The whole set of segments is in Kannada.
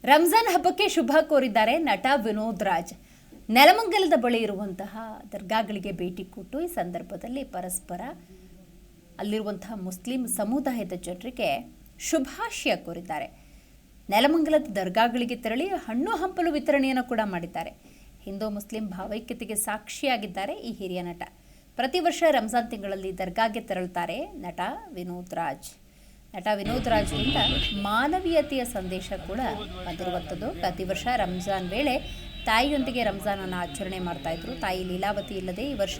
ರಂಜಾನ್ ಹಬ್ಬಕ್ಕೆ ಶುಭ ಕೋರಿದ್ದಾರೆ ನಟ ವಿನೋದ್ ರಾಜ್. ನೆಲಮಂಗಲದ ಬಳಿ ಇರುವಂತಹ ದರ್ಗಾಗಳಿಗೆ ಭೇಟಿ ಕೊಟ್ಟು ಈ ಸಂದರ್ಭದಲ್ಲಿ ಪರಸ್ಪರ ಅಲ್ಲಿರುವಂತಹ ಮುಸ್ಲಿಂ ಸಮುದಾಯದ ಜನರಿಗೆ ಶುಭಾಶಯ ಕೋರಿದ್ದಾರೆ. ನೆಲಮಂಗಲದ ದರ್ಗಾಗಳಿಗೆ ತೆರಳಿ ಹಣ್ಣು ಹಂಪಲು ವಿತರಣೆಯನ್ನು ಕೂಡ ಮಾಡಿದ್ದಾರೆ. ಹಿಂದೂ ಮುಸ್ಲಿಂ ಭಾವೈಕ್ಯತೆಗೆ ಸಾಕ್ಷಿಯಾಗಿದ್ದಾರೆ ಈ ಹಿರಿಯ ನಟ. ಪ್ರತಿ ವರ್ಷ ರಂಜಾನ್ ತಿಂಗಳಲ್ಲಿ ದರ್ಗಾಗೆ ತೆರಳುತ್ತಾರೆ ನಟ ವಿನೋದ್ ರಾಜ್. ನಟ ವಿನೋದ್ ರಾಜ್ರಿಂದ ಮಾನವೀಯತೆಯ ಸಂದೇಶ ಕೂಡ ಬಂದಿರುವಂಥದ್ದು. ಪ್ರತಿ ವರ್ಷ ರಂಜಾನ್ ವೇಳೆ ತಾಯಿಯೊಂದಿಗೆ ರಂಜಾನನ್ನು ಆಚರಣೆ ಮಾಡ್ತಾ ಇದ್ರು. ತಾಯಿ ಲೀಲಾವತಿ ಇಲ್ಲದೆ ಈ ವರ್ಷ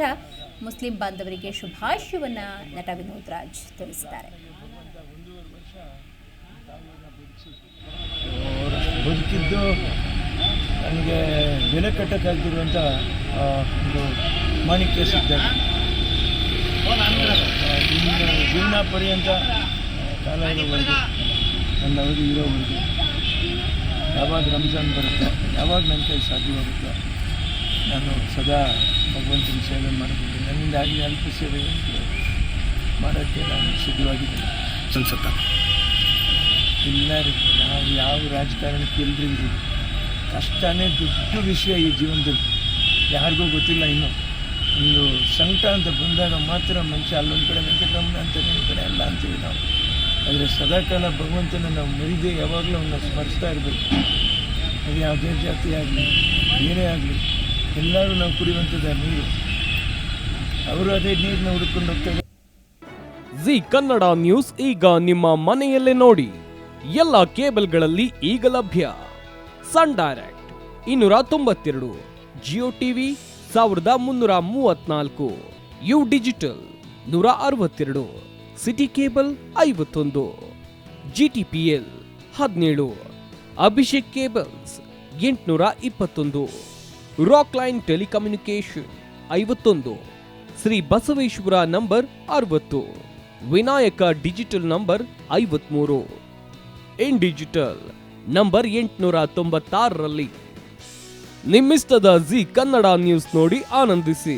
ಮುಸ್ಲಿಂ ಬಾಂಧವರಿಗೆ ಶುಭಾಶಯವನ್ನು ನಟ ವಿನೋದ್ ರಾಜ್ ತಿಳಿಸಿದ್ದಾರೆ. ಬದುಕಿದ್ದು ನನಗೆ ಬೆಲೆ ಕಟ್ಟಕ್ಕಾಗಿರುವಂಥ ಒಂದು ಮಾಣಿಕ್ಯ ಸಿಗ್ತದೆ. ಜೀವನ ಪರ್ಯಂತ ಕಾಲ ಇರೋವರೆಗೂ ನನ್ನ ಅವಧಿ ಇರೋವರೆಗೂ ಯಾವಾಗ ರಂಜಾನ್ ಬರುತ್ತೋ, ಯಾವಾಗ ನನ್ನ ಕೈ ಸಾಧ್ಯವಾಗುತ್ತೋ ನಾನು ಸದಾ ಭಗವಂತನ ಸೇವೆ ಮಾಡಿದ್ದೀನಿ. ನನ್ನಿಂದ ಆಗಲಿ ಅಲ್ಪ ಸೇವೆ ಮಾಡೋಕ್ಕೆ ನಾನು ಸಿದ್ಧವಾಗಿದ್ದೀನಿ. ಎಲ್ಲರೂ ನಾವು ಯಾವ ರಾಜಕಾರಣಕ್ಕೆ ಎಲ್ರಿಗೂ ಕಷ್ಟನೇ ದೊಡ್ಡ ವಿಷಯ ಈ ಜೀವನದಲ್ಲಿ. ಯಾರಿಗೂ ಗೊತ್ತಿಲ್ಲ. ಇನ್ನು ಒಂದು ಸಂಕಟ ಅಂತ ಬಂದಾಗ ಮಾತ್ರ ಮನುಷ್ಯ ಅಲ್ಲೊಂದು ಕಡೆ ವೆಂಕಟರಮಣ ಅಂತ ಇನ್ನೊಂದು ಕಡೆ ಅಲ್ಲ ಅಂತೀವಿ ನಾವು. ಆದರೆ ಸದಾಕಾಲ ಭಗವಂತನ ನಾವು ಮರಿದೇ ಯಾವಾಗಲೂ ಅವನ್ನ ಸ್ಮರಿಸ್ತಾ ಇರಬೇಕು. ಅದು ಯಾವುದೇ ಜಾತಿ ಆಗಲಿ ಏನೇ ಆಗಲಿ ಎಲ್ಲರೂ ನಾವು ಕುಡಿಯುವಂಥದ್ದು ನೀರು. ಅವರು ಅದೇ ನೀರನ್ನ ಹುಡುಕೊಂಡು ಹೋಗ್ತಾರೆ. ಜಿ ಕನ್ನಡ ನ್ಯೂಸ್ ಈಗ ನಿಮ್ಮ ಮನೆಯಲ್ಲೇ ನೋಡಿ. ಎಲ್ಲ ಕೇಬಲ್ಗಳಲ್ಲಿ ಈಗ ಲಭ್ಯ. Sun Direct 292, Jio TV 1334, U digital 162, City Cable 51, GTPL 17, Abhishek cables 821, Rock Line telecommunication 51, Shri Basaveshwara number 60, Vinayaka digital number 53, in digital number 896ರಲ್ಲಿ. ನಿಮ್ಮಿಸ್ತದ ಜಿ ಕನ್ನಡ ನ್ಯೂಸ್ ನೋಡಿ ಆನಂದಿಸಿ.